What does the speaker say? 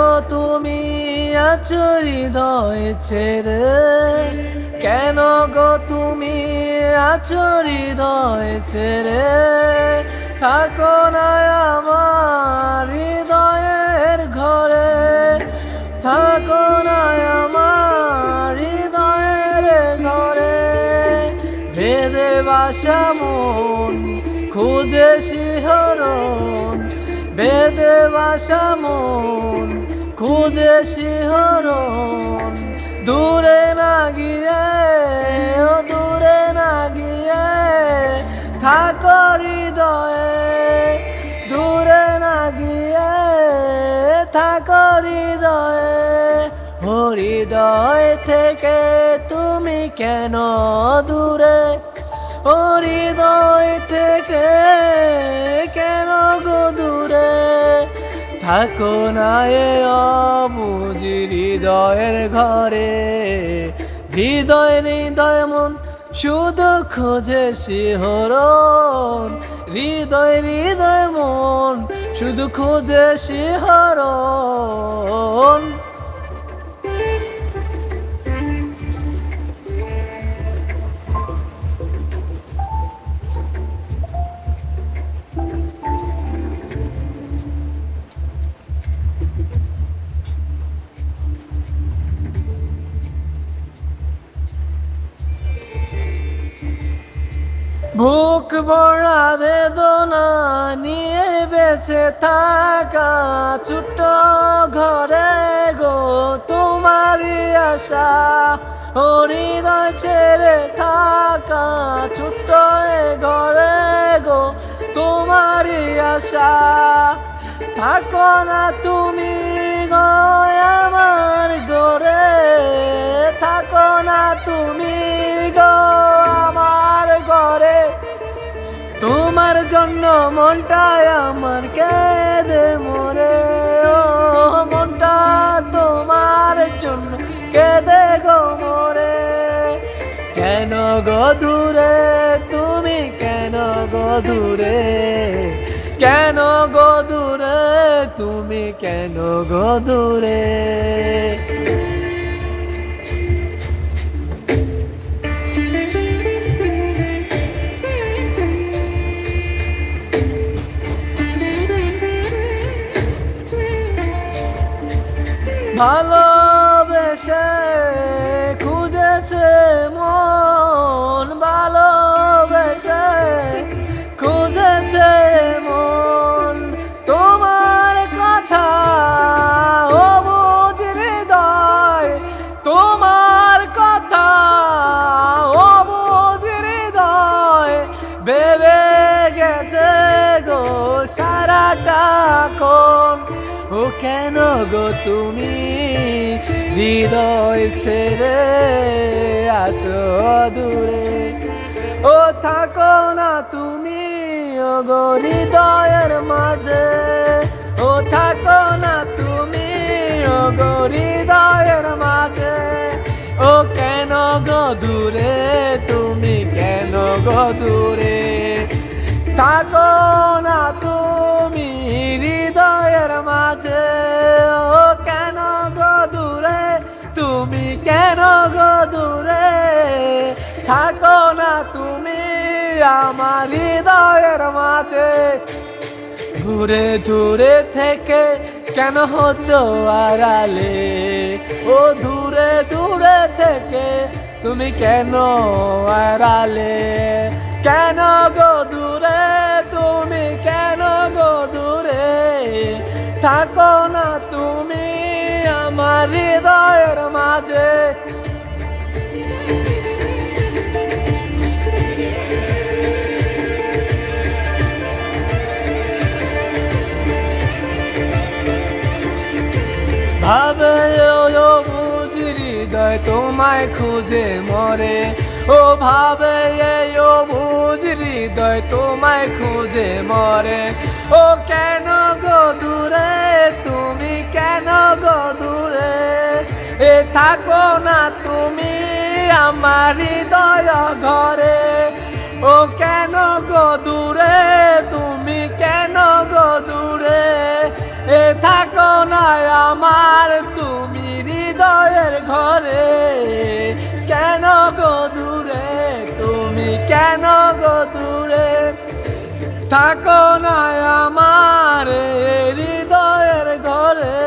গো তুমি আছো হৃদয় ছেড়ে, কেন গো তুমি আছো হৃদয় ছেড়ে, থাকো না আমার হৃদয়ের ঘরে, থাকো না আমার হৃদয়ের ঘরে। বেদে বাসা মন খুঁজে শিহরণ, বেদে বাসা মন খুঁজে শিহরণ, দূরে না গিয়ে ও দূরে না গিয়ে থাকো হৃদয়ে, দূরে না গিয়ে থাকো হৃদয়ে। ও হৃদয় থেকে তুমি কেন দূরে, ও হৃদয় থেকে কেন গো দূরে, থাকো না এ অবুঝি হৃদয়ের ঘরে। হৃদয় হৃদয় মন শুধু খোঁজে শিহরণ, হৃদয় হৃদয় মন শুধু খোঁজে শিহরণ। বুক ভরা বেদনা নিয়ে বেঁচে থাকা ছোট্ট ঘরে গো তোমারই আশা, ও হৃদয় ছেড়ে থাকা ছোট্ট এ ঘরে গো তোমারই আশা। থাকো না তুমি গো আমার ঘরে, থাকো না তুমি গো আমার ঘরে, তোমার জন্য মনটাই আমার কেঁদে মরে, ও মনটা তোমার জন্য কেঁদে গো মরে। কেন গো দূরে তুমি, কেন গো দূরে, কেন গো দূরে তুমি, কেন গো দূরে। ভালোবেসে খুঁজেছে মন, ভালোবেসে খুঁজেছে মন, তোমার কথা ও বুঝ হৃদয়, তোমার কথা ও বুঝ হৃদয়, ভেবে গেছে গো সারাটাক্ষণ। ও কেন গো তুমি হৃদয় ছেড়ে আছো দূরে, ও থাকো না তুমি ও গো হৃদয়ের মাঝে, ও থাকো না তুমি ও গো হৃদয়ের মাঝে। ও কেন গো দূরে তুমি, কেন গো দূরে, থাকো না তুমি হৃদয়ের মাঝে। ও কেন গো দূরে তুমি, কেন গো দূরে, থাকো না তুমি আমার হৃদয়ের মাঝে। দূরে দূরে থেকে কেন হচ্ছো আড়ালে, ও দূরে দূরে থেকে তুমি কেন আড়ালে, কেন গো দূরে তুমি, কেন গো দূরে, থাকো না তুমি আমার হৃদয়ের মাঝে। ভাবে ও বুঝ হৃদয় তোমায় খুঁজে মরে, ও ভাবে ও বুঝ হৃদয় তোমায় খুঁজে মরে। ও কেন গো দূরে তুমি, কেন গো দূরে, এ থাকো না তুমি আমার হৃদয় ঘরে। ও কেন গো দূরে তুমি, কেন গো দূরে, এ থাকো না আমার কেন গো দূরে থাকো না আমার হৃদয়ের ঘরে